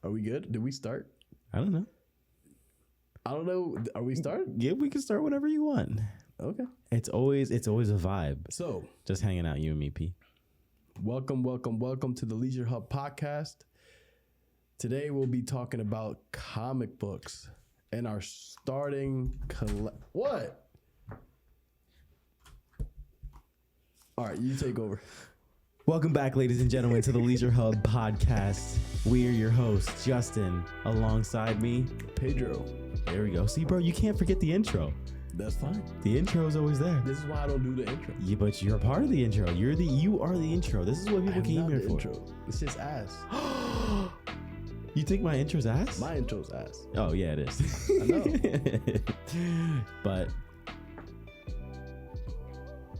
Are we good? Did we start? I don't know. Are we starting? Yeah, we can start whenever you want. Okay. It's always a vibe. So, Just hanging out, you and me, P. welcome to the LeisureHub Podcast. Today we'll be talking about comic books and our starting What? All right, you take over. Welcome back, ladies and gentlemen, to the LeisureHub Podcast. We are your hosts, Justin, alongside me, Pedro. There we go. See, bro, you can't forget the intro. That's fine. The intro is always there. This is why I don't do the intro. Yeah, but you're a part of the intro. You are the intro. This is what people came here for. Intro. It's just ass. You think my intro's ass? My intro's ass. Oh, yeah, it is. I know. But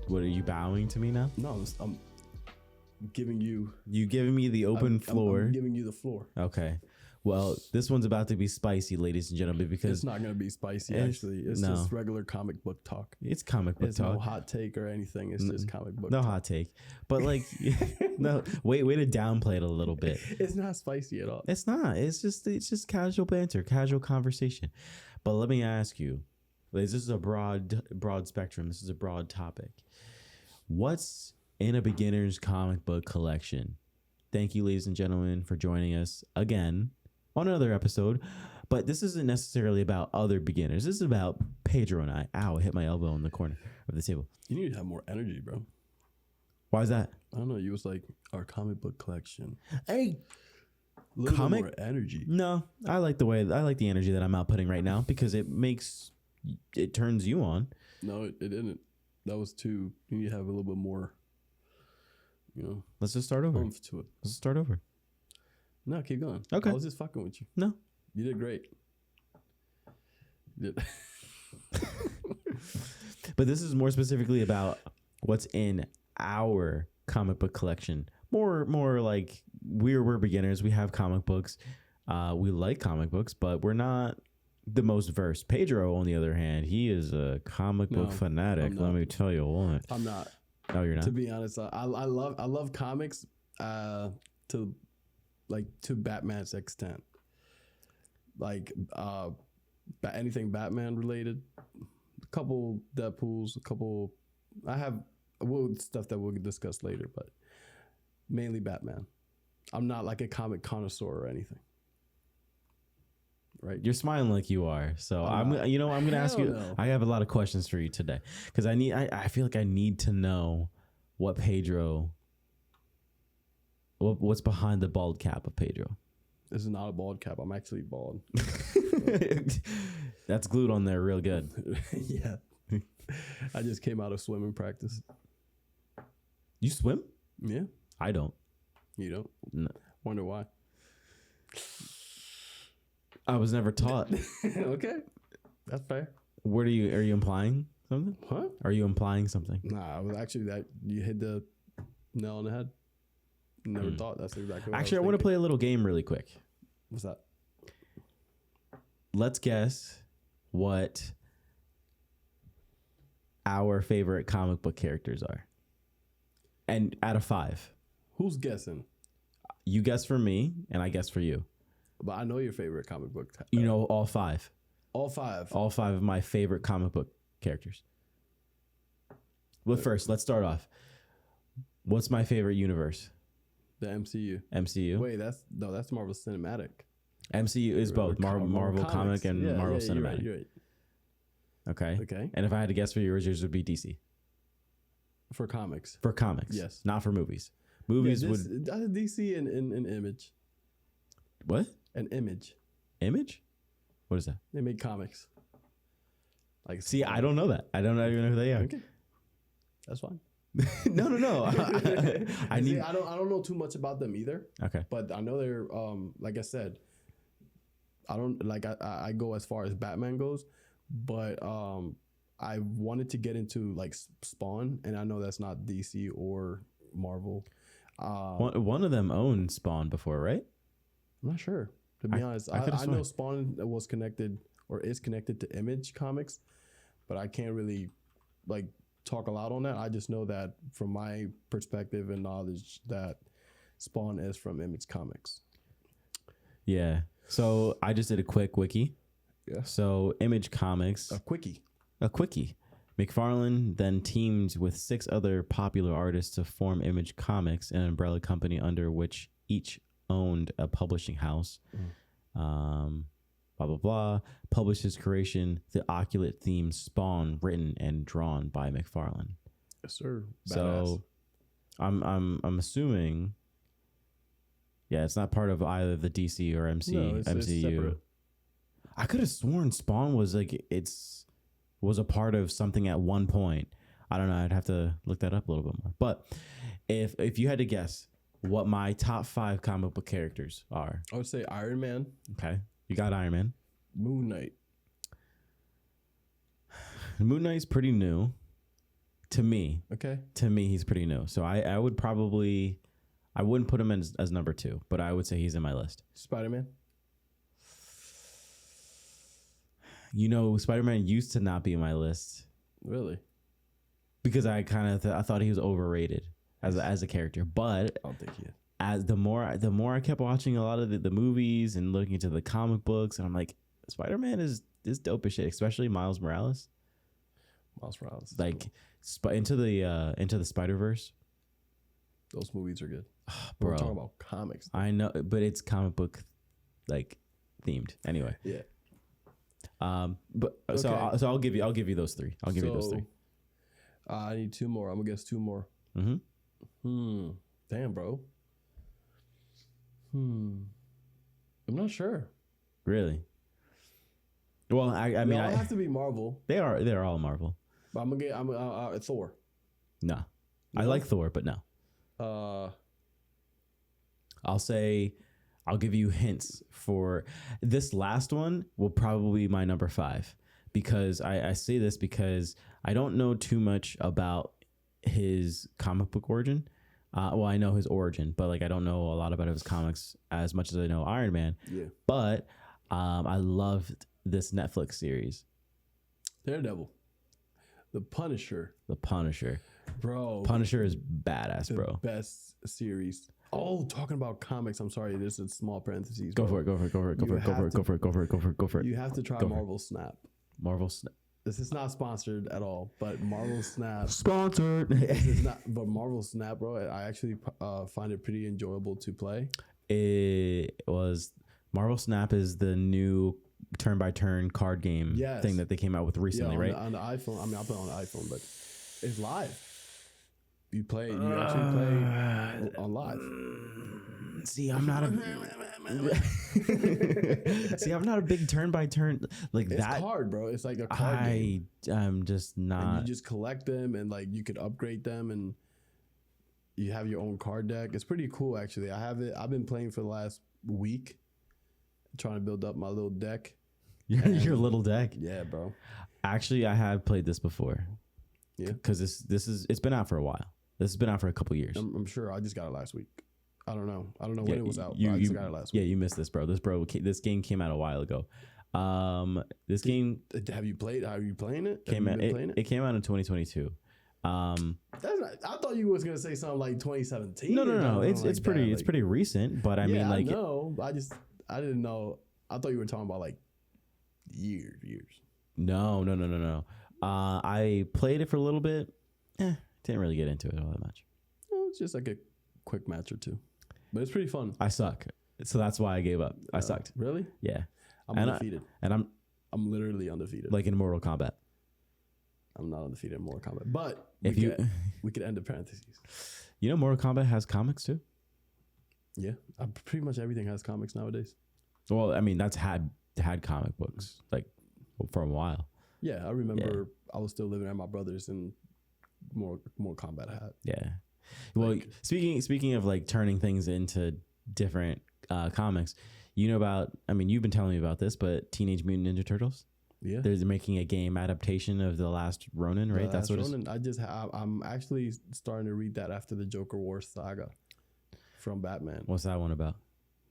what, are you bowing to me now? No, I'm giving you. You giving me the open floor. I'm giving you the floor. Okay. Well, this one's about to be spicy, ladies and gentlemen, because it's not going to be spicy, actually. It's just regular comic book talk. It's comic book talk. No hot take or anything. It's just comic book talk. No hot take. But like, no, way to downplay it a little bit. It's not spicy at all. It's not. It's just casual banter, casual conversation. But let me ask you, this is a broad spectrum. This is a broad topic. What's in a beginner's comic book collection? Thank you, ladies and gentlemen, for joining us again on another episode. But this isn't necessarily about other beginners. This is about Pedro and I. Ow, I hit my elbow in the corner of the table. You need to have more energy, bro. Why is that? I don't know. You was like, our comic book collection. Hey, a little bit more energy. No, I like the energy that I'm outputting right now because it turns you on. No, it didn't. That was too. You need to have a little bit more. Let's just start over. Oomph to it. Let's start over. No, keep going. Okay. I was just fucking with you. No. You did great. You did. But this is more specifically about what's in our comic book collection. More like we're beginners. We have comic books. We like comic books, but we're not the most versed. Pedro, on the other hand, he is a comic book fanatic. Let me tell you what. I'm not. No, you're not. To be honest, I love comics to Batman's extent. Like anything Batman related. A couple Deadpools, I have stuff that we'll discuss later, but mainly Batman. I'm not like a comic connoisseur or anything. Right. You're smiling like you are. So I'm going to ask you. No. I have a lot of questions for you today because I feel like I need to know what what's behind the bald cap of Pedro. This is not a bald cap. I'm actually bald. That's glued on there real good. Yeah. I just came out of swimming practice. You swim? Yeah. I don't. You don't? No. Wonder why. I was never taught. Okay. That's fair. Are you implying something? Huh? Are you implying something? Nah, I was actually that you hit the nail on the head. Never thought that's exactly what Actually, I want to play a little game really quick. What's that? Let's guess what our favorite comic book characters are. And out of 5. Who's guessing? You guess for me, and I guess for you. But I know your favorite comic book. You know all 5. All 5. All 5 of my favorite comic book characters. Well, first, let's start off. What's my favorite universe? The MCU. MCU? Wait, that's Marvel Cinematic. MCU is both Marvel comic and Marvel Cinematic. You're right. Okay. And if I had to guess for yours would be DC. For comics. For comics. Yes. Not for movies. Movies would. DC and Image. What? An Image. Image? What is that? They make comics. Like, see, I don't know that. I don't even know who they are. Okay. That's fine. No. I don't know too much about them either. Okay. But I know they're like I said, I don't like I go as far as Batman goes, but I wanted to get into like Spawn, and I know that's not DC or Marvel. One of them owned Spawn before, right? I'm not sure. To be honest, I know Spawn was connected or is connected to Image Comics, but I can't really like talk a lot on that. I just know that from my perspective and knowledge that Spawn is from Image Comics. Yeah. So I just did a quick wiki. Yeah. So Image Comics, A quickie. a quickie. McFarlane then teamed with 6 other popular artists to form Image Comics, an umbrella company under which each owned a publishing house. Blah, blah, blah. Published his creation, the Oculate themed Spawn, written and drawn by McFarlane. Yes, sir. Badass. So I'm assuming, yeah, it's not part of either the DC or No, it's MCU. separate. I could have sworn Spawn was was a part of something at one point. I don't know. I'd have to look that up a little bit more. But if you had to guess what my top 5 comic book characters are, I would say Iron Man, okay, you got Iron Man. Moon Knight. Moon Knight's pretty new to me. Okay. To me, he's pretty new. So I would probably, I wouldn't put him as number 2, but I would say he's in my list. Spider-Man. You know, Spider-Man used to not be in my list Really? because I kind of I thought he was overrated as a character. But I don't think he is. as the more I kept watching a lot of the movies and looking into the comic books, and I'm like, Spider-Man is dope as shit, especially Miles Morales. Miles Morales. Like into the Spider-Verse. Those movies are good. Bro, We're talking about comics. I know, but it's comic book like themed anyway. Yeah. But Okay. so I'll give you those 3. I'll give you those 3. I need 2 more. I'm gonna guess 2 more. Damn, bro. I'm not sure. Really? Well, I mean, I have to be Marvel. they're all Marvel. But I'm Thor. No, I No? like Thor, but no. I'll give you hints for this last one. Will probably be my number 5 because I say this because I don't know too much about his comic book origin. Well, I know his origin, but like I don't know a lot about his comics as much as I know Iron Man. Yeah. But I loved this Netflix series, Daredevil. The Punisher. The Punisher. Bro. Punisher is badass, The bro. best series. Oh, talking about comics. I'm sorry. There's a small parentheses. Go bro. for it. Go for it. Go for it. Go You for it. Go have for it. to- Go for it. Go for it. Go for it. Go for it. You have to try Go for it. Marvel Snap. Marvel Snap. This is not sponsored at all, but Marvel Snap. Sponsored. This is not, but Marvel Snap, bro. I actually find it pretty enjoyable to play. It was Marvel Snap is the new turn-by-turn card game Yes. thing that they came out with recently, on right? on the iPhone. I mean, I play on the iPhone, but it's live. You play. You actually play on live. See, I'm not a see. I'm not a big turn-by-turn like It's that. card, bro. It's like a card game. I'm just And not. you just collect them, and like you could upgrade them, and you have your own card deck. It's pretty cool, actually. I have it. I've been playing for the last week, trying to build up my little deck. Your little deck. Yeah, bro. Actually, I have played this before. Yeah. Because it's been out for a while. This has been out for a couple years. I'm sure. I just got it last week. I don't know Yeah, when it was out. But I just got it last week. Yeah, you missed this, bro. This game came out a while ago. This game Have you played? Are you playing it? came Have out. you been playing It came out in 2022. That's not, I thought you was gonna say something like 2017. No. or something It's like pretty. that. It's pretty recent. But I mean, like, I know. I didn't know. I thought you were talking about like years. no. I played it for a little bit. Didn't really get into it all that much. No, it's just like a quick match or 2, but it's pretty fun. I suck, so that's why I gave up. I sucked. Really? Yeah, I'm And undefeated. and I'm literally undefeated. like in Mortal Kombat. I'm not undefeated in Mortal Kombat, but If we could end the parentheses. you know, Mortal Kombat has comics too. Yeah, pretty much everything has comics nowadays. Well, I mean, that's had comic books like for a while. Yeah, I remember I was still living at my brother's and more Kombat had. Yeah. Well, speaking of like turning things into different comics, you know about, I mean, you've been telling me about this, but Teenage Mutant Ninja Turtles. Yeah, They're making a game adaptation of The Last Ronin, right? That's what Ronin. I'm actually starting to read that after the Joker War saga from Batman. What's that one about?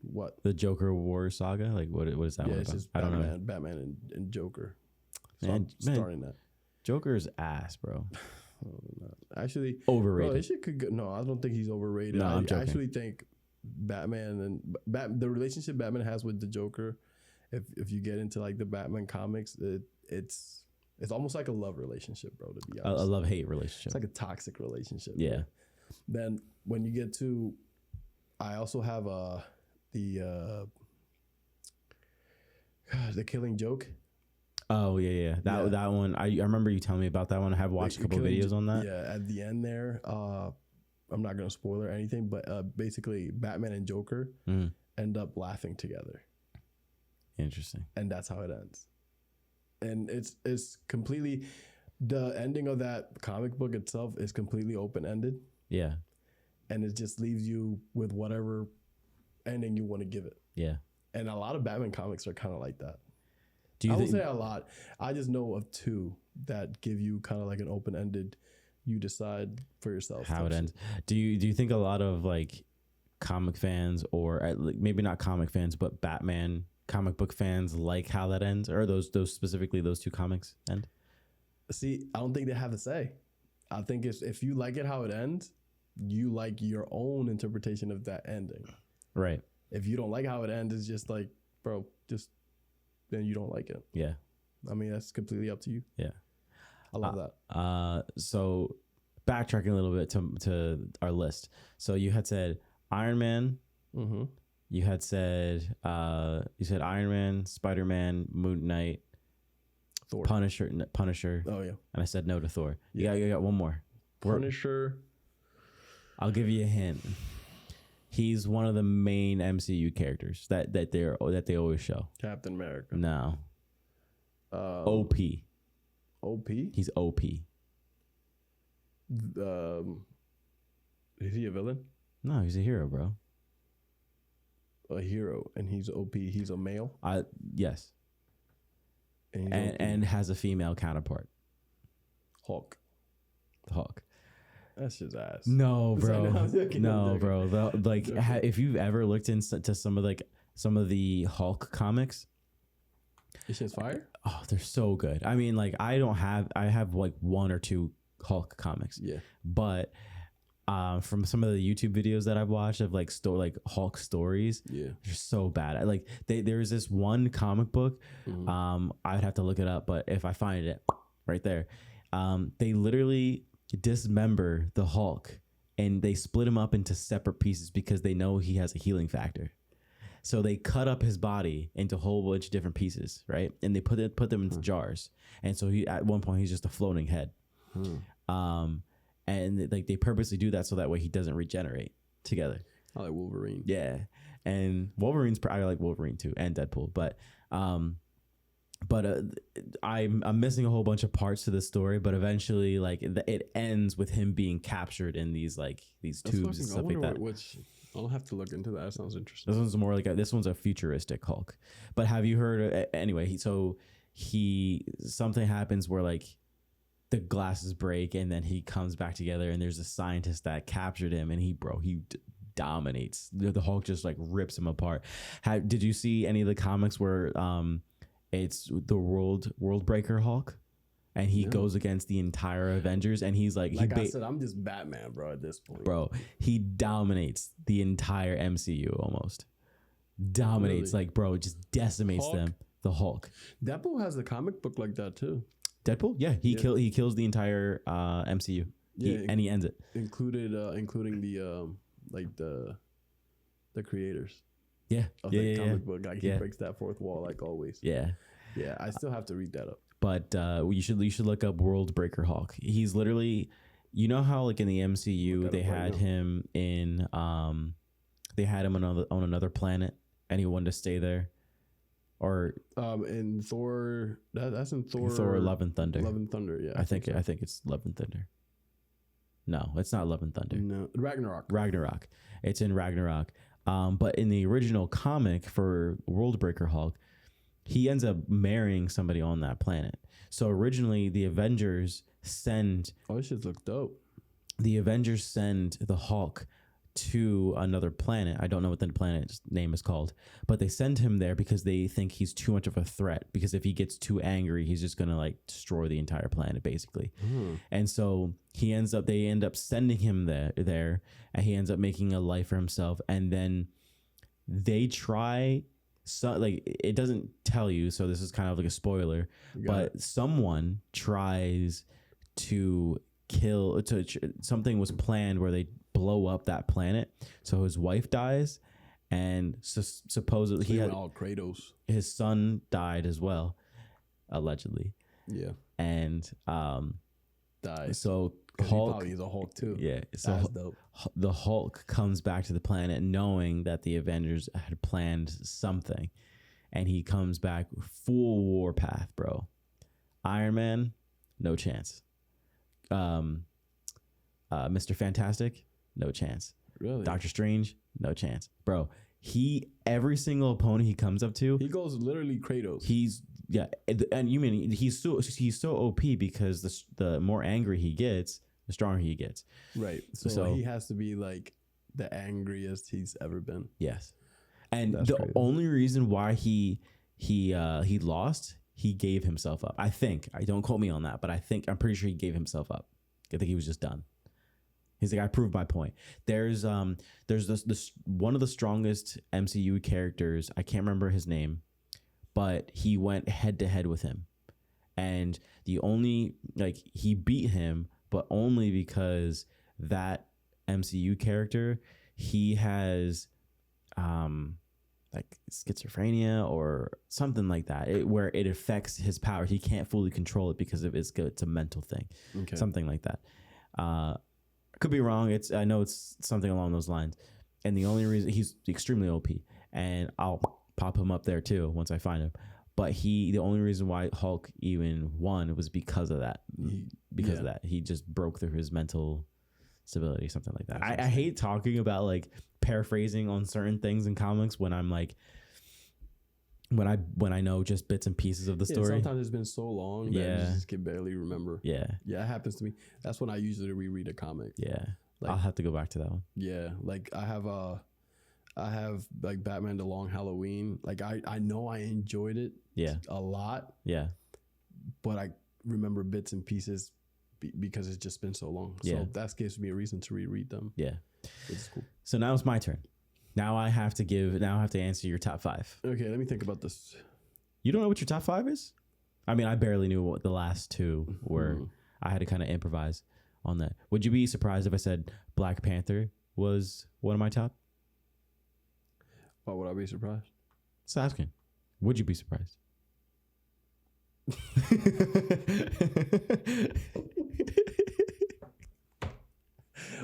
What? The Joker War saga? Like what is that Yeah, one it's about? just I don't know. Batman and Joker. So Man, I'm starting that. Joker's ass, bro. Actually, Overrated. bro, this shit could go. No, I don't think he's overrated. No, I'm I joking. actually think Batman and the relationship Batman has with the Joker, if you get into like the Batman comics, it's almost like a love relationship, bro. To be honest, A love-hate relationship. it's like a toxic relationship. Yeah. Bro. Then when you get to, I also have the Killing Joke. Oh yeah. That one. I remember you telling me about that one. I have watched a couple videos on that. Yeah, at the end there, I'm not gonna spoil or anything, but basically Batman and Joker end up laughing together. Interesting. And that's how it ends. And it's completely, the ending of that comic book itself is completely open ended. Yeah. And it just leaves you with whatever ending you want to give it. Yeah. And a lot of Batman comics are kind of like that. I would say a lot. I just know of two that give you kind of like an open ended. You decide for yourself how it ends. Do you think a lot of like comic fans, or maybe not comic fans, but Batman comic book fans like how that ends, or those specifically those two comics end? See, I don't think they have a say. I think if you like it how it ends, you like your own interpretation of that ending. Right. If you don't like how it ends, it's just like, bro, then you don't like it. Yeah. I mean, that's completely up to you. Yeah. I love that. So backtracking a little bit to our list. So you had said Iron Man. Mm-hmm. You had said Iron Man, Spider-Man, Moon Knight, Thor, Punisher. Oh yeah. And I said no to Thor. Yeah. You got one more. Punisher. I'll give you a hint. He's one of the main MCU characters that they always show. Captain America. No. OP. OP? He's OP. Is he a villain? No, he's a hero, bro. A hero, and he's OP. He's a male. Yes. And has a female counterpart. Hulk. That's his ass. No, bro. No, bro. If you've ever looked into some of the Hulk comics, it's just fire. Oh, they're so good. I mean, like I have like one or two Hulk comics. Yeah. But from some of the YouTube videos that I've watched of like Hulk stories, yeah, they're so bad. Like there's this one comic book. I'd have to look it up, but if I find it right there, they literally dismember the Hulk and they split him up into separate pieces because they know he has a healing factor. So they cut up his body into a whole bunch of different pieces, right? And they put them into jars. And so at one point he's just a floating head. And like they purposely do that so that way he doesn't regenerate together. I like Wolverine. Yeah. And I like Wolverine too, and Deadpool. But I'm missing a whole bunch of parts to the story, but eventually like it ends with him being captured in these tubes and stuff like that. Which I'll have to look into that. That sounds interesting. This one's more like this one's a futuristic Hulk. But have you heard anyway? Something happens where like the glasses break and then he comes back together and there's a scientist that captured him and he dominates. The Hulk just like rips him apart. Did you see any of the comics where it's the world breaker Hulk and he goes against the entire Avengers and he's like I said, I'm just Batman, bro, at this point. Bro, he dominates the entire MCU almost. Dominates, really? Like, bro, just decimates Hulk? them. The Hulk. Deadpool has a comic book like that too. Deadpool? Yeah, he kills the entire MCU. And he ends it. Including the creators. Yeah. Of the comic book. Like he breaks that fourth wall like always. Yeah. Yeah, I still have to read that up. But you should look up World Breaker Hulk. He's literally, you know how like in the MCU they had him in on another planet and he wanted to stay there. Or in Thor, that's in Thor. Thor: Love and Thunder. Love and Thunder, yeah. I think it's Love and Thunder. No, it's not Love and Thunder. No, Ragnarok. It's in Ragnarok. But in the original comic for World Breaker Hulk, he ends up marrying somebody on that planet. So originally, the Avengers send. Oh, this shit looks dope. The Avengers send the Hulk to another planet. I don't know what the planet's name is called, but they send him there because they think he's too much of a threat, because if he gets too angry, he's just going to like destroy the entire planet basically. And so they end up sending him there, and he ends up making a life for himself. And then they try, so like it doesn't tell you, so this is kind of like a spoiler, but someone tries to something was planned where they blow up that planet, so his wife dies, and supposedly he had all Kratos. His son died as well, allegedly. Yeah, and died. So Hulk, he's a Hulk too. Yeah, so dope. The Hulk comes back to the planet knowing that the Avengers had planned something, and he comes back full warpath, bro. Iron Man, no chance. Mr. Fantastic, no chance. Really? Doctor Strange, no chance, bro. Every single opponent he comes up to, he goes literally Kratos. And you mean he's so OP because the more angry he gets, the stronger he gets. Right. So he has to be like the angriest he's ever been. Yes. And that's the crazy. only reason why he lost, he gave himself up. I think. I don't quote me on that, but I'm pretty sure he gave himself up. I think he was just done. He's like, I proved my point. There's this one of the strongest MCU characters. I can't remember his name, but he went head to head with him, and he beat him, but only because that MCU character, he has like schizophrenia or something like that, where it affects his power. He can't fully control it because of it's a mental thing, something like that. Could be wrong. I know it's something along those lines. And the only reason he's extremely OP, and I'll pop him up there too once I find him. But the only reason why Hulk even won was because of that. Of that, he just broke through his mental stability, something like that. I hate talking about like paraphrasing on certain things in comics when I'm like, when I know just bits and pieces of the story. Sometimes it's been so long that I just can barely remember. Yeah, it happens to me. That's when I usually reread a comic. Yeah, like, I'll have to go back to that one. Yeah, like I have like Batman: The Long Halloween. Like I know I enjoyed it. A lot. Yeah, but I remember bits and pieces because it's just been so long. So that gives me a reason to reread them. Yeah, it's cool. So now it's my turn. Now I have to answer your top 5. Okay, let me think about this. You don't know what your top 5 is? I mean, I barely knew what the last 2 were. I had to kind of improvise on that. Would you be surprised if I said Black Panther was one of my top? Why would I be surprised? Just asking. Would you be surprised?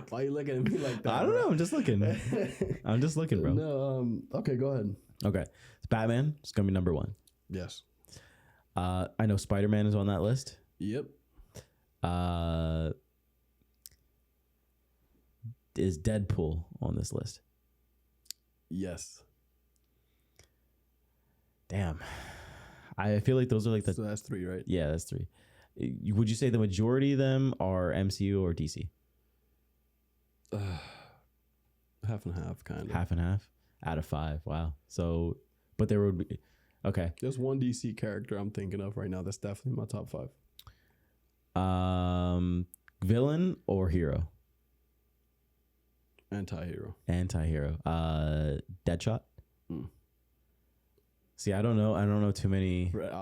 Why are you looking at me like that? I don't know. I'm just looking. Bro. No. Okay, go ahead. Okay. It's Batman. It's gonna be number 1. Yes. I know Spider-Man is on that list. Yep. Is Deadpool on this list? Yes. Damn. I feel like those are like So that's 3, right? Yeah, that's 3. Would you say the majority of them are MCU or DC? Half and half, kind of. Half and half out of 5. Wow. So, but there would be, okay. There's one DC character I'm thinking of right now that's definitely my top 5. Villain or hero? Anti-hero. Deadshot. See, I don't know too many. Red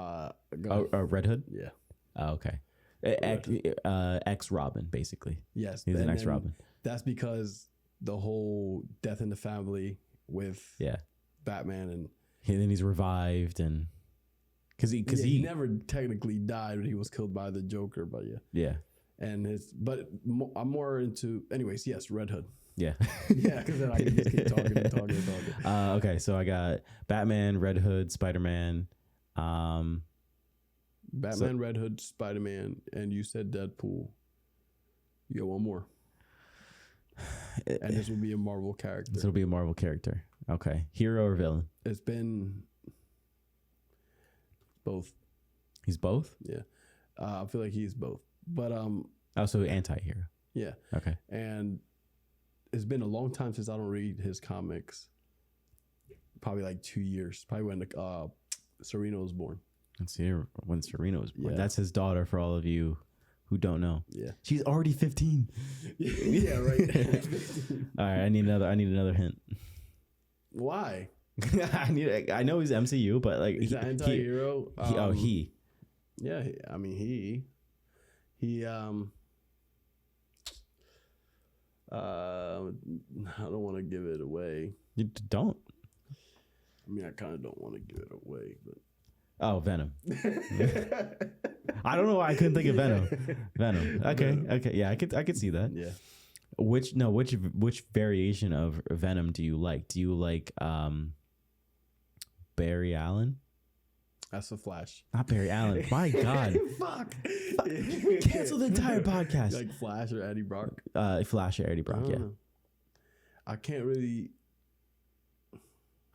Hood. Yeah. Okay. Ex Robin, basically. Yes, he's an ex Robin. That's because the whole death in the family with Batman, and then he's revived, and because he never technically died, but he was killed by the Joker. But and I'm more into, anyways. Yes, Red Hood. Yeah, because then I can just keep talking. Okay, so I got Batman, Red Hood, Spider-Man. Batman, Red Hood, Spider-Man, and you said Deadpool. You got one more. And this will be a Marvel character. This will be a Marvel character. Okay. Hero or villain? It's been both. He's both? Yeah. I feel like he's both. But also anti-hero. Yeah. Okay. And it's been a long time since I don't read his comics. Probably like 2 years. Probably when Serena was born. Let's see when Serena was born. Yeah. That's his daughter. For all of you who don't know, Yeah. she's already 15. Yeah, right. All right, I need another hint. Why? I know he's MCU, but like He's an anti-hero. He. Yeah, I mean he I don't want to give it away. You don't. I mean, I kind of don't want to give it away, but Oh, Venom. I don't know why I couldn't think of Venom. Venom. Okay. Venom. Okay. Yeah, I could see that. yeah. Which variation of Venom do you like? Do you like Barry Allen? That's the Flash. Not Barry Allen. My God. Fuck. Cancel the entire podcast. Like Flash or Eddie Brock. Flash or Eddie Brock, yeah. I can't really.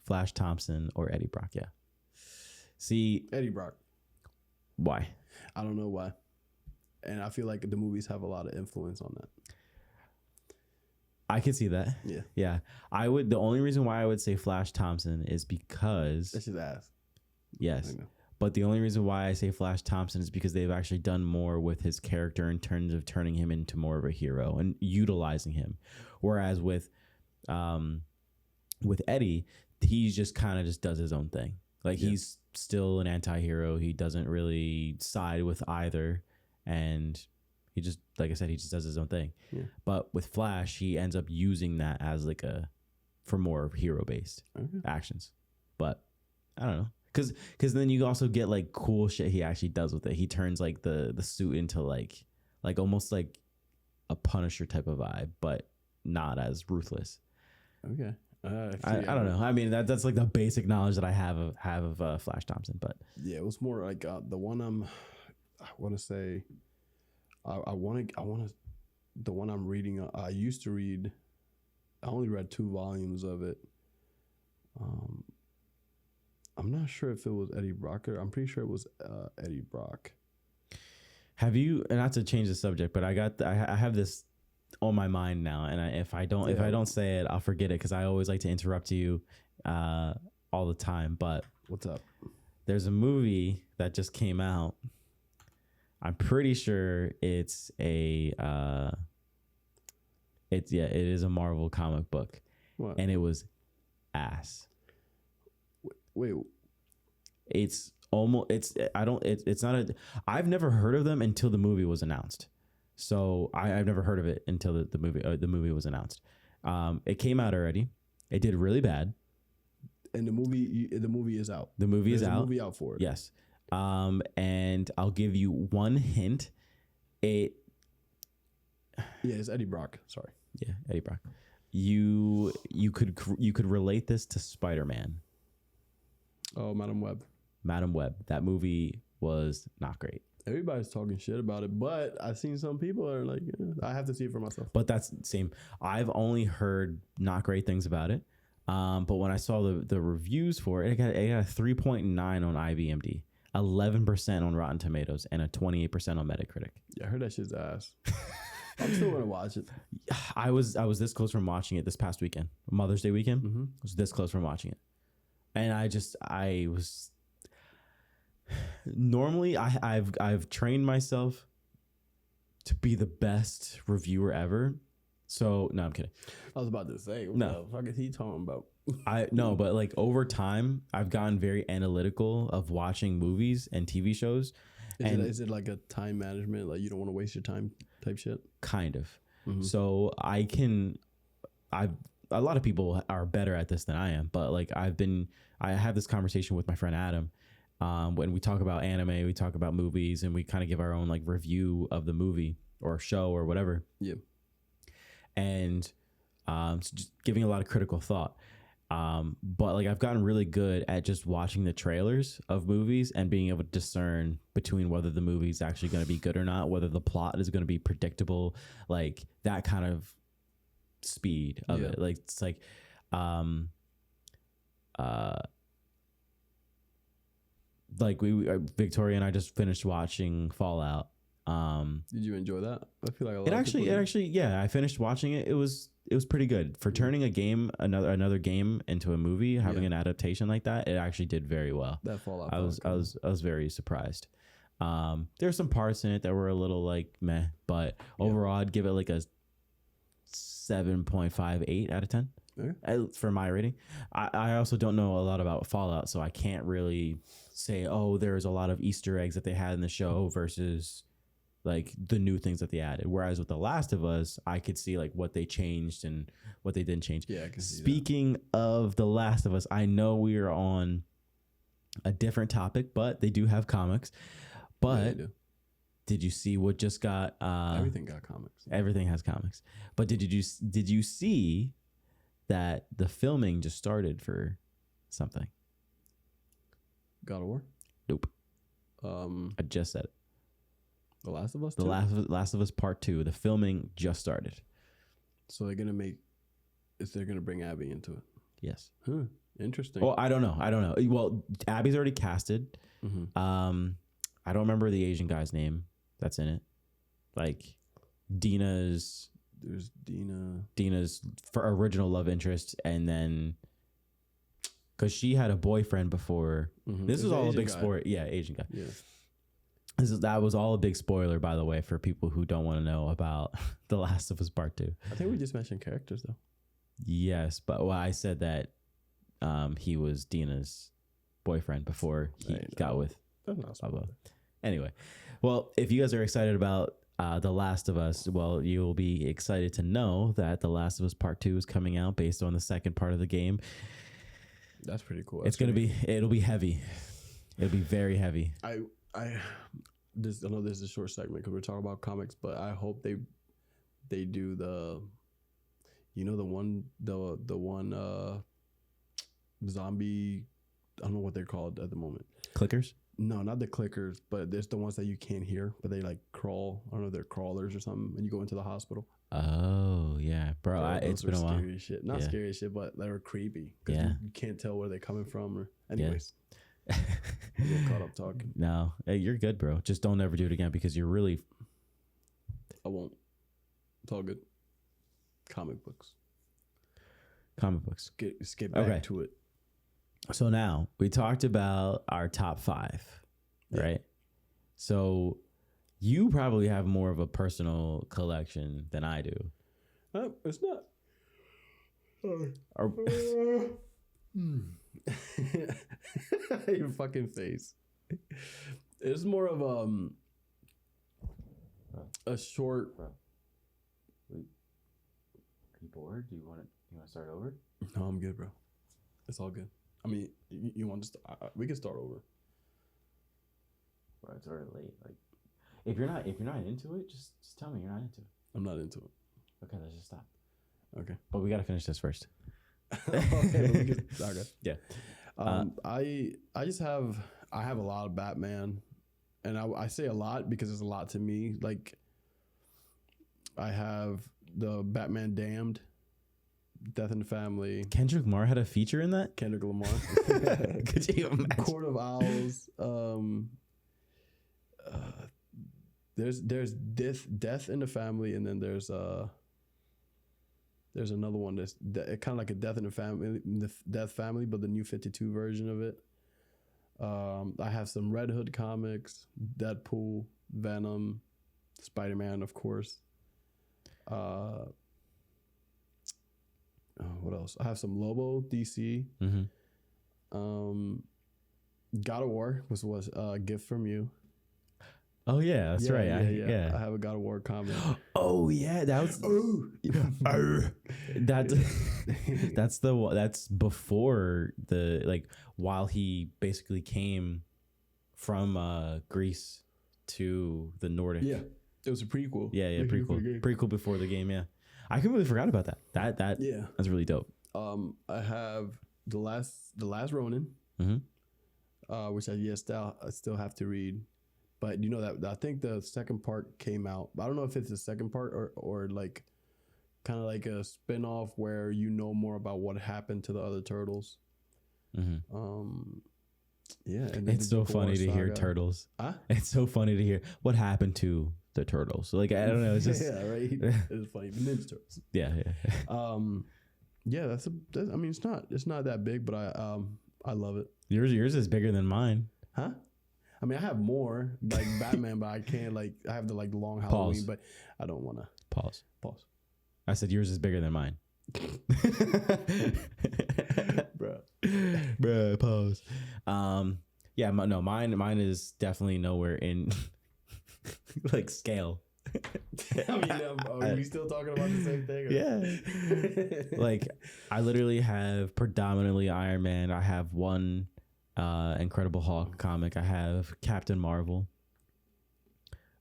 Flash Thompson or Eddie Brock, yeah. See, Eddie Brock. why? I don't know why. And I feel like the movies have a lot of influence on that. I can see that. Yeah. Yeah. The only reason why I would say Flash Thompson is because That's his ass. yes. I know. But the only reason why I say Flash Thompson is because they've actually done more with his character in terms of turning him into more of a hero and utilizing him. Whereas with Eddie, he just kind of just does his own thing. Like he's still an anti-hero. He doesn't really side with either. And he just, like I said, he just does his own thing. Yeah. But with Flash, he ends up using that as like for more hero-based actions. But I don't know. Because then you also get like cool shit he actually does with it. He turns like the suit into like almost like a Punisher type of vibe, but not as ruthless. Okay. I don't know. I mean that's like the basic knowledge that I have of Flash Thompson. But yeah, it was more like the one I want to say. I want to. The one I'm reading. I used to read. I only read 2 volumes of it. I'm not sure if it was Eddie Brock or I'm pretty sure it was Eddie Brock. Have you? And not to change the subject, but I have this on my mind now, and if I don't say it, I'll forget it because I always like to interrupt you all the time. But What's up? there's a movie that just came out. I'm pretty sure it is a Marvel comic book, What? and it was ass. Wait. It's not I've never heard of them until the movie was announced. So I've never heard of it until the movie was announced. It came out already. It did really bad. And the movie is out. The movie There's is a out. movie out for it. Yes. And I'll give you one hint. Yeah, it's Eddie Brock. Sorry. Yeah, Eddie Brock. You could relate this to Spider-Man. Oh, Madam Web. Madam Web. That movie was not great. Everybody's talking shit about it, but I've seen some people are like, I have to see it for myself. But that's the same. I've only heard not great things about it. But when I saw the reviews for it, it got a 3.9 on IMDb, 11% on Rotten Tomatoes, and a 28% on Metacritic. Yeah, I heard that shit's ass. I'm still gonna watch it. I was this close from watching it this past weekend, Mother's Day weekend. Mm-hmm. I was this close from watching it, and I was. Normally, I've trained myself to be the best reviewer ever. So no, I'm kidding. I was about to say, what No. the fuck is he talking about? But like over time, I've gotten very analytical of watching movies and TV shows. Is it like a time management? Like you don't want to waste your time type shit? Kind of. Mm-hmm. So a lot of people are better at this than I am, but like I have this conversation with my friend Adam. When we talk about anime, we talk about movies, and we kind of give our own like review of the movie or show or whatever. Yeah. And so just giving a lot of critical thought. But like I've gotten really good at just watching the trailers of movies and being able to discern between whether the movie's actually going to be good or not, whether the plot is going to be predictable, like that kind of speed of it. Like it's like like Victoria and I just finished watching Fallout. Did you enjoy that? I feel like a lot It of people actually, yeah. I finished watching it. It was pretty good for turning a game, another game into a movie. Having an adaptation like that, it actually did very well. that Fallout. I was very surprised. There's some parts in it that were a little like meh, but overall, I'd give it like a 7.58 out of 10 for my rating. I also don't know a lot about Fallout, so I can't really say, oh, there's a lot of Easter eggs that they had in the show versus like the new things that they added. Whereas with The Last of Us, I could see like what they changed and what they didn't change. Yeah, I can see Speaking of The Last of Us, I know we are on a different topic, but they do have comics. But did you see what just got? Everything got comics. Everything has comics. But did you see that the filming just started for something? God of War? Nope. I just said it. The Last of Us? The Last of Us Part 2. The filming just started. So they're gonna bring Abby into it. Yes. Huh. Interesting. Well, I don't know. Well, Abby's already casted. Mm-hmm. I don't remember the Asian guy's name that's in it. Like Dina's for original love interest, and then because she had a boyfriend before. Mm-hmm. This is all a big spoiler. Yeah, Asian guy. Yeah. That was all a big spoiler, by the way, for people who don't want to know about The Last of Us Part 2. I think we just mentioned characters, though. Yes, but I said that he was Dina's boyfriend before he got with. That's not spoiler. Anyway, well, if you guys are excited about The Last of Us, well, you'll be excited to know that The Last of Us Part 2 is coming out based on the second part of the game. That's pretty cool. It'll be heavy. It'll be very heavy. I know this is a short segment because we're talking about comics, but I hope they do the one zombie. I don't know what they're called at the moment. Clickers? No, not the clickers, but there's the ones that you can't hear, but they like crawl. I don't know if they're crawlers or something, and you go into the hospital. Oh yeah, bro. It's been a while. Scary shit. Not scary shit, but they were creepy because you can't tell where they're coming from. Or anyways. Yeah. I get caught up talking. No, hey, you're good, bro. Just don't ever do it again because you're really. I won't. It's all good. Comic books. Let's get back to it. So now we talked about our top 5, right? So you probably have more of a personal collection than I do. It's not. Your fucking face. It's more of a short. Bro. Are you bored? Do you want to start over? No, I'm good, bro. It's all good. I mean, you want to? We can start over. Bro, it's already late. Like, if you're not into it, just tell me you're not into it. I'm not into it. Okay, let's just stop. Okay, but we gotta finish this first. Okay. Yeah. I just have a lot of Batman, and I say a lot because it's a lot to me. Like, I have the Batman Damned, Death in the Family. Kendrick Lamar had a feature in that? Kendrick Lamar. Could you imagine? Court of Owls. There's Death in the Family, and then there's another one that's kind of like a Death in the Family, Death Family, but the New 52 version of it. I have some Red Hood comics, Deadpool, Venom, Spider-Man, of course. What else? I have some Lobo, DC. Mm-hmm. God of War was a gift from you. Oh yeah, that's right. Yeah. I have a God of War comic. Oh yeah, that was. That's before the while he basically came from Greece to the Nordic. Yeah, it was a prequel. Yeah, prequel. Prequel before the game. Yeah, I completely forgot about that. That's really dope. I have the last Ronin, which I still have to read. But you know that I think the second part came out. I don't know if it's the second part or like kind of like a spin-off where you know more about what happened to the other turtles. Mm-hmm. Yeah, and it's so funny to hear turtles. It's so funny to hear what happened to the turtles. So like I don't know. It's just yeah, right. It's funny. The Ninja Turtles. yeah. Yeah, I mean, it's not that big, but I love it. Yours is bigger than mine. Huh? I mean, I have more like Batman, but I can't like I have the like long Halloween, but I don't want to pause. I said yours is bigger than mine. Bruh, pause. Yeah, no, mine is definitely nowhere in like scale. I mean, are we still talking about the same thing? Yeah. Like, I literally have predominantly Iron Man. I have one Incredible Hulk comic. I have Captain Marvel.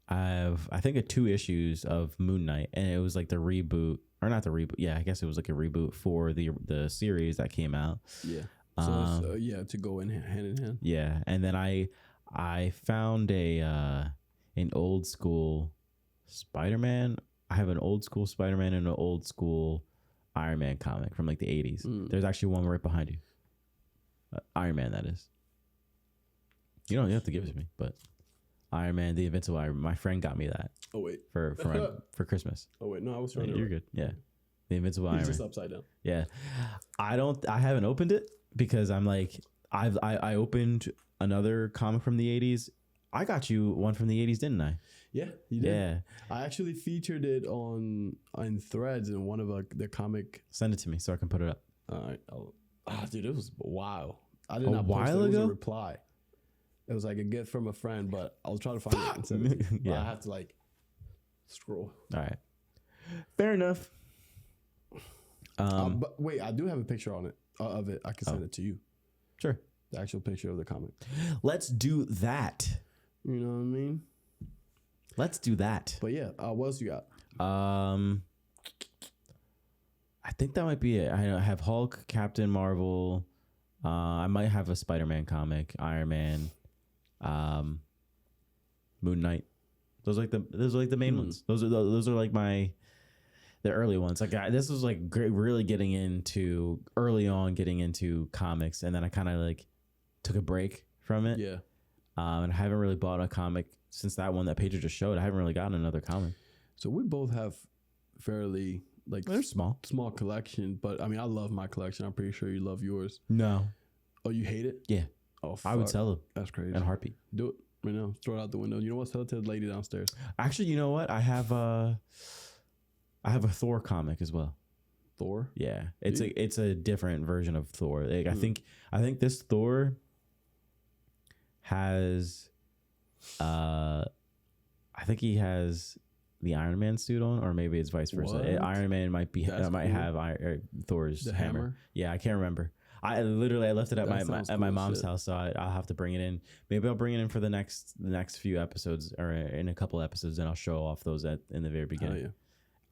I have, I think, 2 issues of Moon Knight, and it was like the reboot, or not the reboot. Yeah, I guess it was like a reboot for the series that came out. Yeah. So yeah, to go in hand in hand. Yeah, and then I found an old school Spider-Man. I have an old school Spider-Man and an old school Iron Man comic from like the 80s. There's actually one right behind you. Iron Man, that is. You don't have to give it to me, but Iron Man, the Invincible Iron Man. My friend got me that. Oh wait, for Christmas. Oh wait, no, I was trying to. You're good. Yeah, the Invincible Iron Man. Just upside down. Yeah, I haven't opened it because I'm like I opened another comic from the 80s. I got you one from the 80s, didn't I? Yeah, you did. Yeah, I actually featured it on Threads in one of the comic. Send it to me so I can put it up. All right, dude, it was a while. I did A not post while it. It was ago? a reply. It was like a gift from a friend, but I was trying to find it and send it to you. Yeah. I have to like scroll. All right, fair enough. But wait, I do have a picture on it of it. I can send it to you. Sure, the actual picture of the comic. Let's do that. You know what I mean? Let's do that. But yeah, what else you got? I think that might be it. I have Hulk, Captain Marvel. I might have a Spider-Man comic, Iron Man, Moon Knight. Those are like the main ones. Those are like the early ones. Like this was like really getting into comics, and then I kind of like took a break from it. Yeah. And I haven't really bought a comic since that one that Pedro just showed. I haven't really gotten another comic. So we both have fairly like they're small collection, but I mean I love my collection. I'm pretty sure you love yours. No. Oh, you hate it? Yeah. Oh, fuck. I would sell it. That's crazy. In a heartbeat. Do it right now. Throw it out the window. You know what? Sell it to the lady downstairs. Actually, you know what? I have a Thor comic as well. Thor? Yeah. It's a different version of Thor. Like I think this Thor has I think he has the Iron Man suit on, or maybe it's vice versa. What? Iron Man might have Thor's hammer. Yeah, I can't remember. I left it at my mom's house, so I'll have to bring it in. Maybe I'll bring it in for the next few episodes, or in a couple episodes, and I'll show off those in the very beginning. Yeah.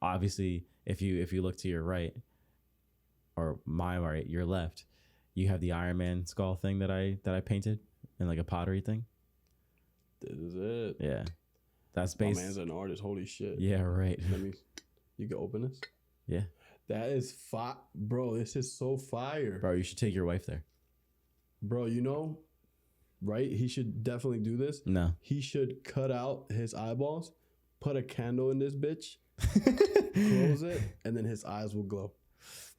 Obviously, if you look to your right, or my right, your left, you have the Iron Man skull thing that I painted in like a pottery thing. This is it. Yeah, that's based. My man's an artist. Holy shit. Yeah, right. You can open this. Yeah. That is bro. This is so fire, bro. You should take your wife there, bro. You know, right? He should definitely do this. No, he should cut out his eyeballs, put a candle in this bitch, close it, and then his eyes will glow.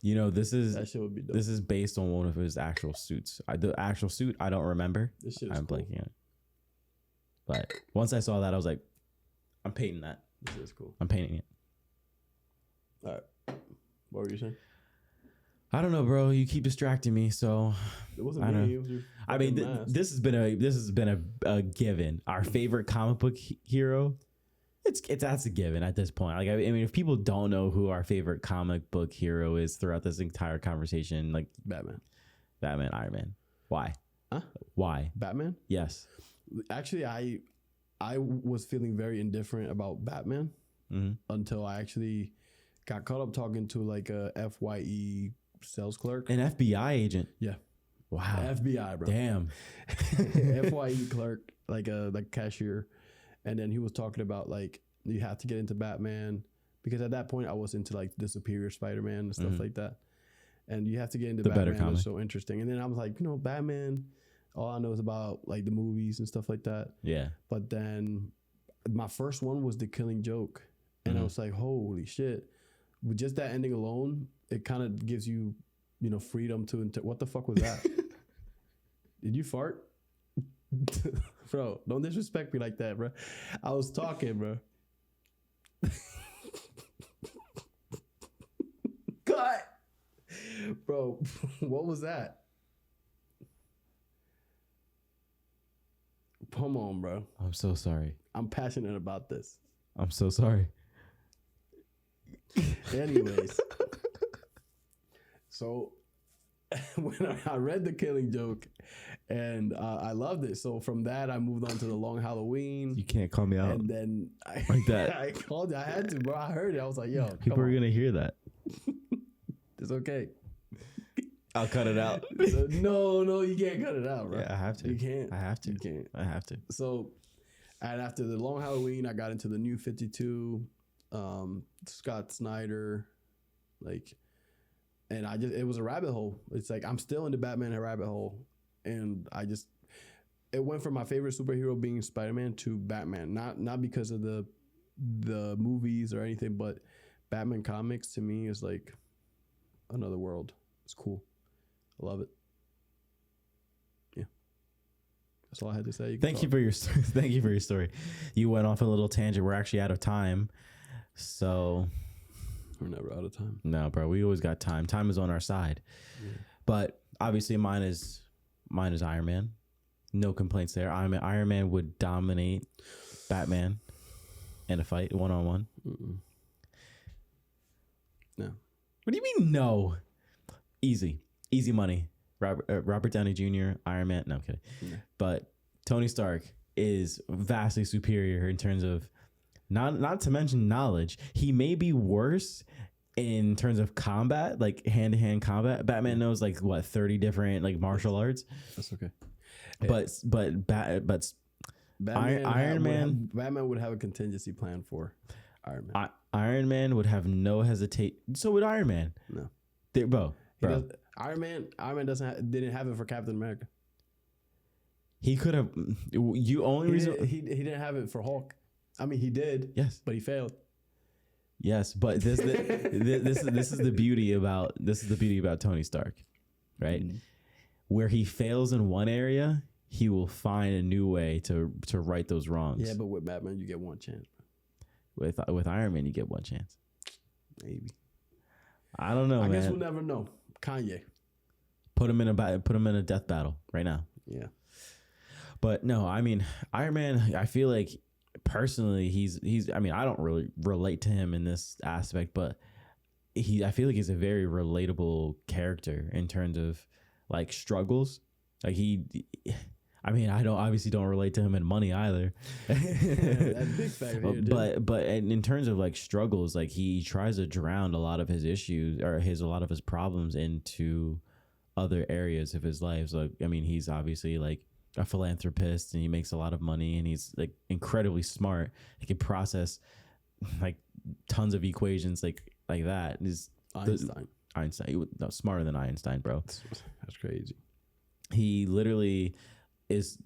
You know, that shit would be dope. This is based on one of his actual suits. The actual suit, I don't remember. This shit I'm cool. blanking on it. But once I saw that, I was like, I'm painting that. This is cool. I'm painting it. All right. What were you saying? I don't know, bro. You keep distracting me, so it wasn't me. It was your this has been a given. Our favorite comic book hero. That's a given at this point. Like I mean, if people don't know who our favorite comic book hero is throughout this entire conversation, like Batman, Iron Man. Why? Huh? Why? Batman? Yes. Actually, I was feeling very indifferent about Batman until I actually got caught up talking to like a FYE sales clerk. An FBI agent. Yeah. Wow. FBI, bro. Damn. FYE clerk, like a cashier. And then he was talking about like, you have to get into Batman, because at that point I was into like the Superior Spider-Man and stuff like that. And you have to get into Batman. Better comic. It's so interesting. And then I was like, Batman, all I know is about like the movies and stuff like that. Yeah. But then my first one was The Killing Joke, and I was like, holy shit! With just that ending alone, it kind of gives you, freedom to. What the fuck was that? Did you fart? Bro, don't disrespect me like that, bro. I was talking, bro. Cut. Bro, what was that? Come on, bro. I'm so sorry. I'm passionate about this. I'm so sorry. Anyways. So when I read The Killing Joke, and I loved it. So from that, I moved on to The Long Halloween. You can't call me out. And then like that. I called you. I had to, bro. I heard it. I was like, yo, people are going to hear that. It's okay. I'll cut it out. No, you can't cut it out, bro. Yeah, I have to. You can't. I have to. You can't. I have to. So, and after The Long Halloween, I got into the New 52, Scott Snyder, and it was a rabbit hole. It's like, I'm still in the Batman rabbit hole. And it went from my favorite superhero being Spider-Man to Batman. Not because of the movies or anything, but Batman comics to me is like another world. It's cool. I love it. Yeah. That's all I had to say. Thank you for your story. You went off a little tangent. We're actually out of time. So we're never out of time. No, bro. We always got time. Time is on our side. Yeah. But obviously mine is Iron Man. No complaints there. Iron Man would dominate Batman in a fight, one-on-one. No. What do you mean no? Easy money. Robert Downey Jr., Iron Man. No, I'm kidding. Yeah. But Tony Stark is vastly superior in terms of not to mention knowledge. He may be worse in terms of combat, like hand-to-hand combat. Batman knows 30 different martial arts. That's okay. But Batman would have a contingency plan for Iron Man. Iron Man would have no hesitate. So would Iron Man. No, bro. Iron Man didn't have it for Captain America. He could have. He didn't have it for Hulk. I mean, he did. Yes, but he failed. Yes, but this is the beauty about Tony Stark, right? Mm-hmm. Where he fails in one area, he will find a new way to right those wrongs. Yeah, but with Batman, you get one chance. With Iron Man, you get one chance. Maybe. I don't know. I guess we'll never know. Kanye. Put him in a death battle right now. Yeah. But no, I mean, Iron Man, I feel like personally he's I mean, I don't really relate to him in this aspect, but I feel like he's a very relatable character in terms of struggles. I obviously don't relate to him in money either. That's big factor here, but in terms of struggles, he tries to drown a lot of his issues or a lot of his problems into other areas of his life. So I mean, he's obviously a philanthropist and he makes a lot of money and he's incredibly smart. He can process tons of equations like that. He's Einstein, no, smarter than Einstein, bro. That's crazy. He literally is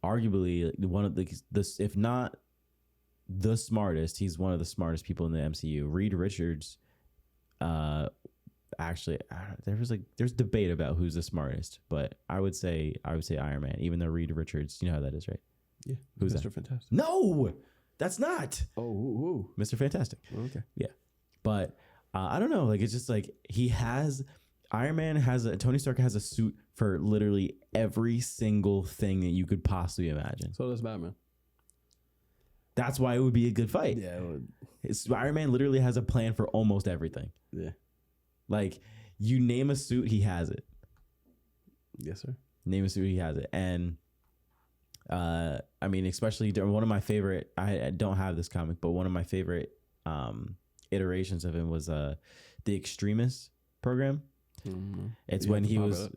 arguably one of the if not the smartest, he's one of the smartest people in the MCU. Reed Richards, actually, there's debate about who's the smartest, but I would say Iron Man, even though Reed Richards, you know how that is, right? Yeah. Who's Mr. that? Fantastic. No, that's not. Oh, who? Mr. Fantastic. Okay. Yeah, but I don't know. It's just he has. Tony Stark has a suit for literally every single thing that you could possibly imagine. So does Batman. That's why it would be a good fight. Yeah, it would. Iron Man literally has a plan for almost everything. Yeah. You name a suit, he has it. Yes, sir. Name a suit, he has it. And I mean, especially during one of my favorite, I don't have this comic, but one of my favorite iterations of him was the Extremis program. Mm-hmm. It's when he was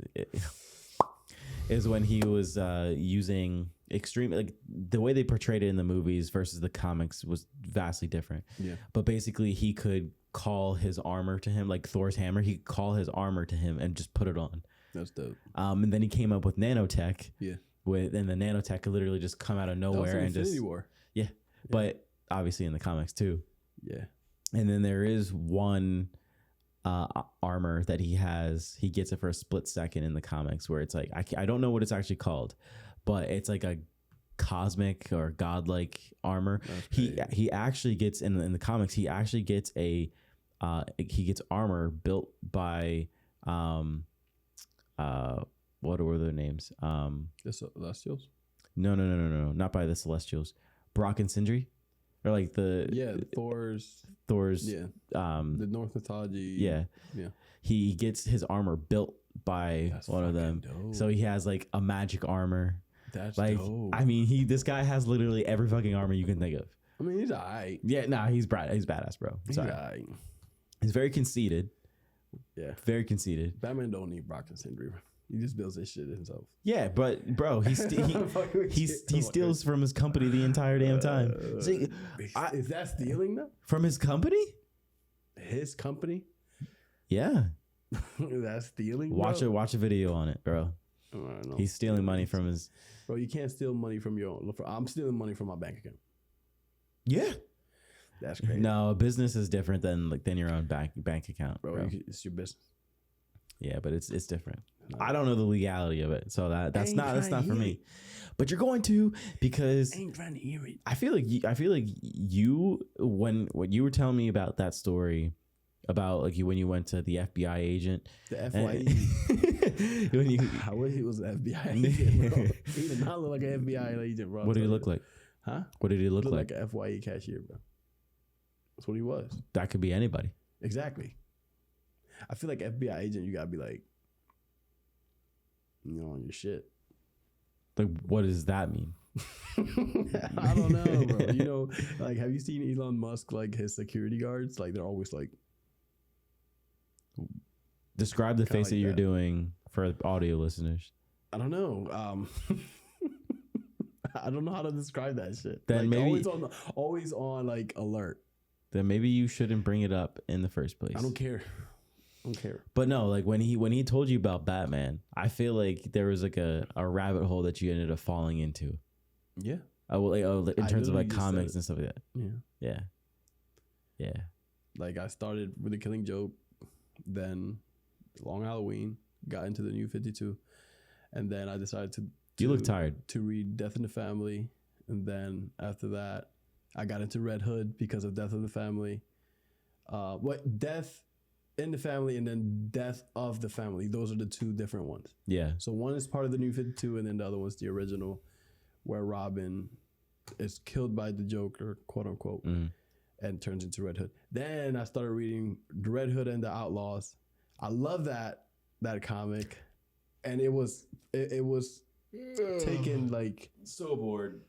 using extreme, the way they portrayed it in the movies versus the comics was vastly different. Yeah. But basically he could call his armor to him, like Thor's hammer. He could call his armor to him and just put it on. That's dope. And then he came up with nanotech. Yeah. And the nanotech could literally just come out of nowhere and Infinity War. Yeah. But obviously in the comics too. Yeah. And then there is one armor that he has. He gets it for a split second in the comics where it's like, I don't know what it's actually called, but it's like a cosmic or godlike armor. He actually gets in the comics, he actually gets he gets armor built by what were their names? The Celestials? No, not by the Celestials. Brock and Sindri, or like Thor's the Norse mythology. Yeah. He gets his armor built by one of them, dope. So he has like a magic armor. That's like dope. I mean, this guy has literally every fucking armor you can think of. I mean, he's alright. Yeah, nah, he's badass, bro. He's alright. He's very conceited. Yeah, very conceited. Batman don't need Brock and Sindri. He just builds his shit himself. Yeah, but bro, he steals from his company the entire damn time. See, is that stealing though? From his company? His company? Yeah. That's stealing. Watch a video on it, bro. He's stealing money from his. Bro, you can't steal money from your own. I'm stealing money from my bank account. Yeah. That's crazy. No, business is different than your own bank account, bro. It's your business. Yeah, but it's different. No. I don't know the legality of it, so that's not for me. But you're going to, because I ain't trying to hear it. I feel like you when you were telling me about that story about like when you went to the FBI agent, the FYE. When I wish he was an FBI agent, bro. He did not look like an FBI agent, bro. What did he look like? Huh? What did he look like? Like an FYE cashier, bro. That's what he was. That could be anybody. Exactly. I feel like FBI agent, you gotta be like, on your shit. Like, what does that mean? I don't know, bro. Like, have you seen Elon Musk, like his security guards? Like, they're always like. Describe the face like that you're doing for audio listeners. I don't know. I don't know how to describe that shit. Then like, maybe always on like alert. Then maybe you shouldn't bring it up in the first place. I don't care. But no, like when he told you about Batman, I feel like there was like a rabbit hole that you ended up falling into. Yeah. In terms of like comics and stuff like that. Yeah. Like I started with The Killing Joke, then Long Halloween, got into the New 52, and then I decided to you look tired. To read Death in the Family, and then after that, I got into Red Hood because of Death of the Family. Death in the Family and then Death of the Family. Those are the two different ones. Yeah. So one is part of the New 52, and then the other one's the original, where Robin is killed by the Joker, quote unquote, and turns into Red Hood. Then I started reading Red Hood and the Outlaws. I love that comic, and it was taken like so bored.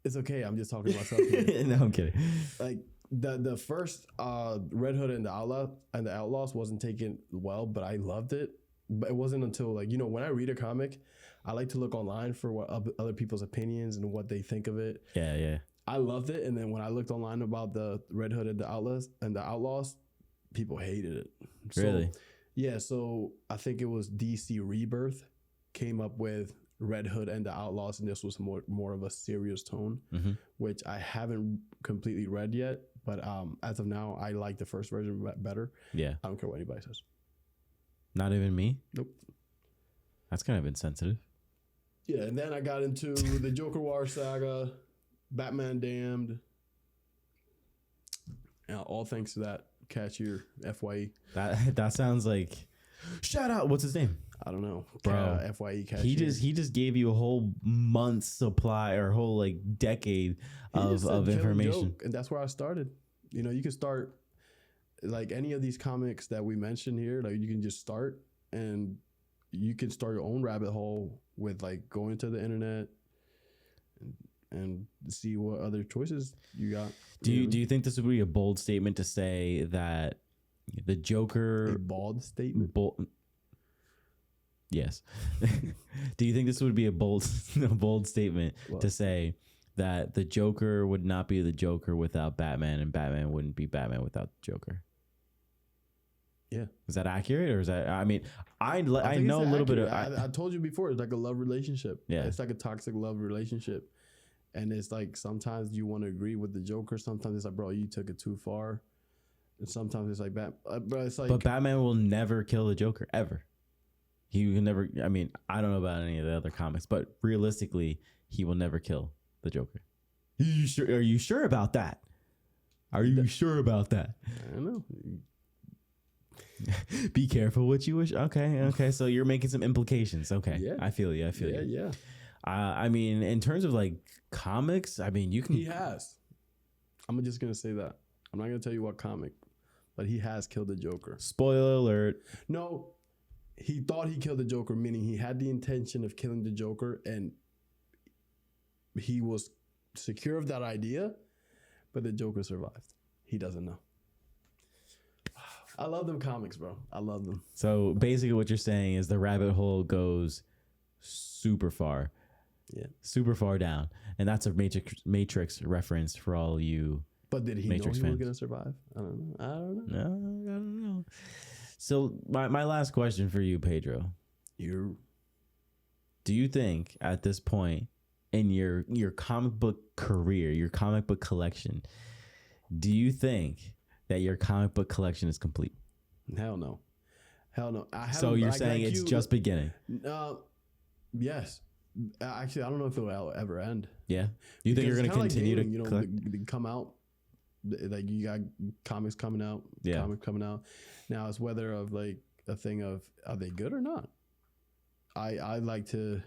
It's okay. I'm just talking to myself here. No, I'm kidding. Like the first Red Hood and the Outlaws wasn't taken well, but I loved it. But it wasn't until when I read a comic, I like to look online for what other people's opinions and what they think of it. Yeah. I loved it, and then when I looked online about the Red Hood and the Outlaws, people hated it. Really? Yeah. So I think it was DC Rebirth came up with Red Hood and the Outlaws, and this was more of a serious tone, which I haven't completely read yet. But as of now, I like the first version better. Yeah. I don't care what anybody says. Not even me? Nope. That's kind of insensitive. Yeah, and then I got into the Joker War saga, Batman Damned, and all thanks to that cashier, FYE. That sounds like... Shout out. What's his name? I don't know, bro. FYE cashier. He just gave you a whole month's supply or a whole like decade of information, and that's where I started. You can start like any of these comics that we mentioned here. Like you can just start, and you can start your own rabbit hole with like going to the internet and see what other choices you got. Do you think this would be a bold statement to say that the Joker? A bald statement. Yes. Do you think this would be a bold statement to say that the Joker would not be the Joker without Batman, and Batman wouldn't be Batman without the Joker? Yeah. Is that accurate, or is that? I mean, I know a little bit of. I told you before, it's like a love relationship. Yeah. It's like a toxic love relationship, And it's like sometimes you want to agree with the Joker. Sometimes it's like, bro, you took it too far. And sometimes it's like, bro, it's like. But Batman will never kill the Joker ever. He will never. I mean, I don't know about any of the other comics, but realistically, he will never kill the Joker. Are you sure about that? Are you sure about that? I don't know. Be careful what you wish. Okay. So you're making some implications. Okay. Yeah. I feel you. Yeah. I mean, in terms of like comics, I mean, you can. He has. I'm just gonna say that. I'm not gonna tell you what comic, but he has killed the Joker. Spoiler alert. No, he thought he killed the Joker, meaning he had the intention of killing the Joker, and he was secure of that idea, but the Joker survived. He doesn't know. I love them comics, bro. I love them. So basically, what you're saying is the rabbit hole goes super far. Yeah, super far down, and that's a Matrix reference for all you. But did he Matrix know he fans. was gonna survive? I don't know. No, I don't know. So my last question for you, Pedro. Do you think at this point in your comic book career, your comic book collection, do you think that your comic book collection is complete? Hell no. So you're saying it's just beginning? Yes. Actually, I don't know if it will ever end. Yeah. You think you're going to continue to collect? They come out, like you got comics coming out. Yeah. Comics coming out. Now it's whether of like a thing of are they good or not. I like to.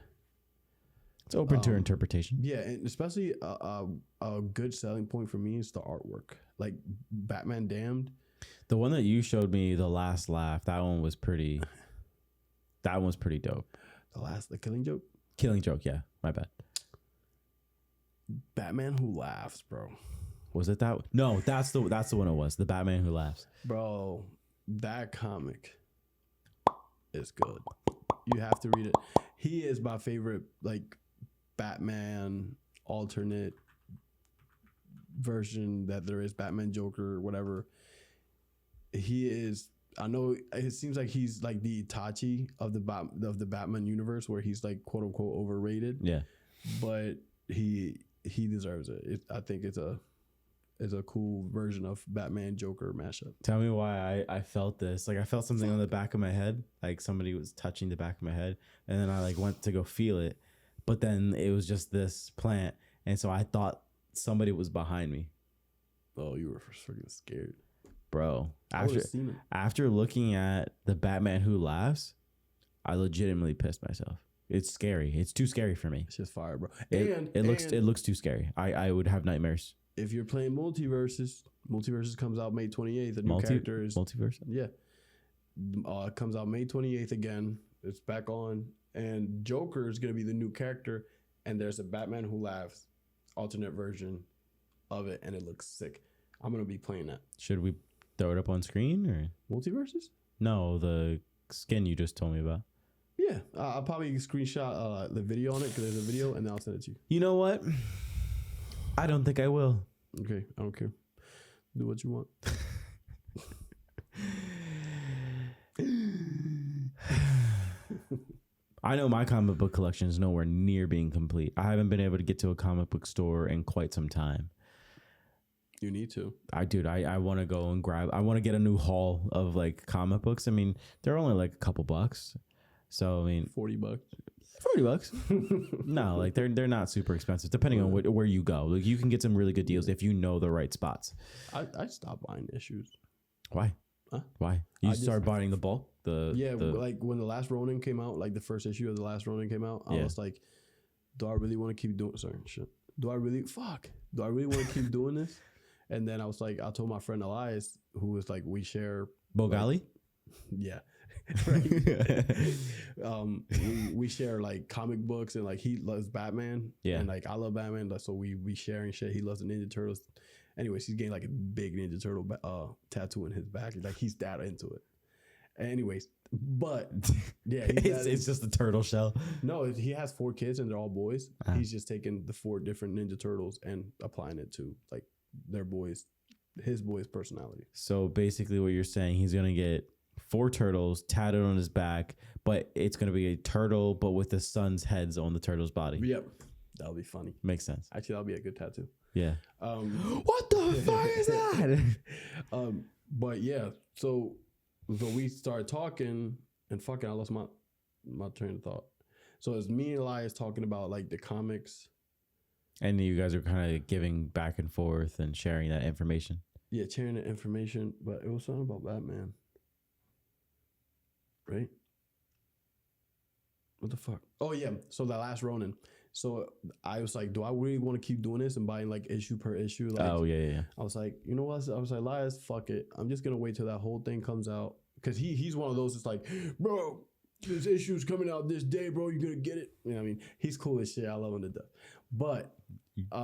It's open to interpretation. Yeah, and especially a good selling point for me is the artwork. Like Batman Damned. The one that you showed me, The Last Laugh, that one was pretty. That one's pretty dope. The Killing Joke. Killing Joke, yeah. My bad. Batman Who Laughs, bro. Was it that? No, that's the one it was. The Batman Who Laughs. Bro, that comic is good. You have to read it. He is my favorite, like, Batman alternate version that there is. Batman, Joker, whatever. He is. I know it seems like he's like the Itachi of the Batman universe, where he's like quote unquote overrated. Yeah, but he deserves it. I think it's a cool version of Batman Joker mashup. Tell me why I felt this. Like I felt something on the back of my head, like somebody was touching the back of my head, and then I like went to go feel it, but then it was just this plant, and so I thought somebody was behind me. Oh, you were freaking scared. Bro, after looking at the Batman Who Laughs, I legitimately pissed myself. It's scary. It's too scary for me. It's just fire, bro. It looks too scary. I would have nightmares. If you're playing Multiverses comes out May 28th. The new character is Multiverse. Yeah, it comes out May 28th again. It's back on, and Joker is gonna be the new character. And there's a Batman Who Laughs alternate version of it, and it looks sick. I'm gonna be playing that. Should we throw it up on screen or Multiverses? No, the skin you just told me about. Yeah, I'll probably screenshot the video on it because there's a video, and then I'll send it to you. You know what? I don't think I will. Okay, I don't care. Do what you want. I know my comic book collection is nowhere near being complete. I haven't been able to get to a comic book store in quite some time. You need to. I want to go and I want to get a new haul of like comic books. I mean, they're only like a couple bucks. So, I mean, $40. $40. No, like they're not super expensive depending on where you go. Like you can get some really good deals if you know the right spots. I stopped buying issues. Why? Huh? Why? You start buying the bulk? Like when the Last Ronin came out, like the first issue of the Last Ronin came out, I was like, do I really want to keep doing do I really want to keep doing this? And then I was like, I told my friend Elias, who was like, we share Bogali? Yeah. Right. We share like comic books, and like he loves Batman. Yeah. And like I love Batman. So we sharing shit. He loves the Ninja Turtles. Anyways, he's getting like a big Ninja Turtle tattoo in his back. Like he's that into it. Anyways, but yeah, it's just a turtle shell. No, he has 4 kids and they're all boys. He's just taking the 4 different Ninja Turtles and applying it to like his boys' personality. So basically, what you're saying, he's gonna get 4 turtles tattooed on his back, but it's gonna be a turtle, but with the sun's heads on the turtle's body. Yep. That'll be funny. Makes sense. Actually, that'll be a good tattoo. Yeah. What the fuck is that? But yeah, so we started talking, and fucking, I lost my train of thought. So it's me and Elias talking about like the comics. And you guys are kind of giving back and forth and sharing that information. Yeah, sharing the information, but it was something about Batman. Right? What the fuck? Oh yeah, so the last Ronin. So I was like, do I really want to keep doing this and buying like issue per issue? Like, oh yeah. I was like, you know what? I was like, Elias, fuck it. I'm just gonna wait till that whole thing comes out, because he's one of those that's like, bro, this issue's coming out this day, bro. You gonna get it? You know what I mean? He's cool as shit. I love him to death. But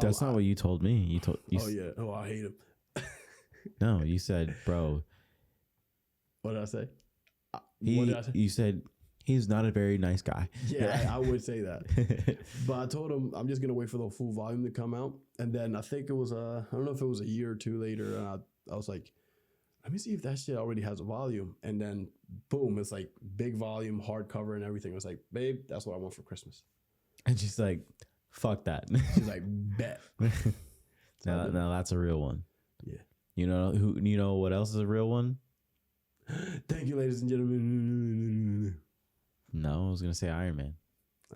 that's not what you told me. You told. Oh yeah. Oh, I hate him. No, you said, bro. What did I say? What did I say? You said he's not a very nice guy. Yeah, I would say that. But I told him I'm just gonna wait for the full volume to come out, and then I think it was I don't know if it was a year or two later, and I was like, let me see if that shit already has a volume, and then boom, it's like big volume, hardcover, and everything. I was like, babe, that's what I want for Christmas. And she's like, fuck that. She's like, bet. Now that's a real one. Yeah. You know who? You know what else is a real one? Thank you, ladies and gentlemen. No, I was gonna say Ironman.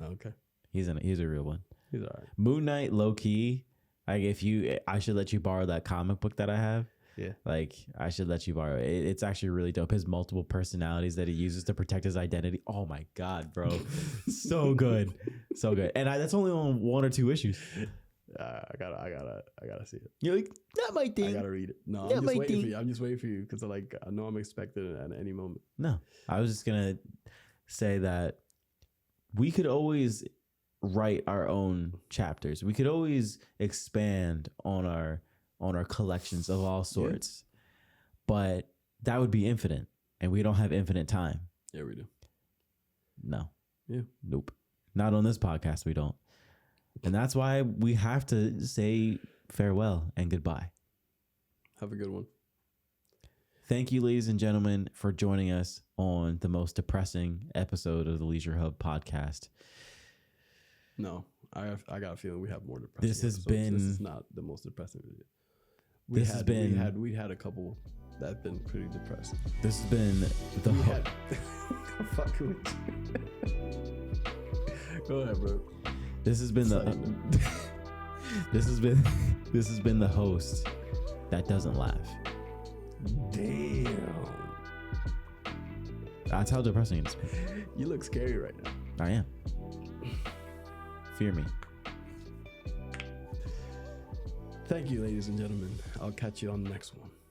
Okay. He's a real one. He's all right. Moon Knight, low key. Like I should let you borrow that comic book that I have. Yeah. Like I should let you borrow it. It's actually really dope. His multiple personalities that he uses to protect his identity. Oh my god, bro, so good, so good. And that's only on 1 or 2 issues. I gotta see it. You're like, not my thing. I gotta read it. No, Not I'm my just waiting thing. for you. I'm just waiting for you because I know I'm expected at any moment. No, I was just gonna say that we could always write our own chapters. We could always expand on our collections of all sorts, but that would be infinite, and we don't have infinite time. Yeah, we do. No. Yeah. Nope. Not on this podcast. We don't. And that's why we have to say farewell and goodbye. Have a good one. Thank you, ladies and gentlemen, for joining us on the most depressing episode of the LeisureHub podcast. No, I got a feeling we have more depressing. This has episodes. been. This is not the most depressing. We had a couple that have been pretty depressing. This has been the. I'm fucking with you. Go ahead, bro. This has been this has been the host that doesn't laugh. Damn. That's how depressing it is. You look scary right now. I am. Fear me. Thank you, ladies and gentlemen. I'll catch you on the next one.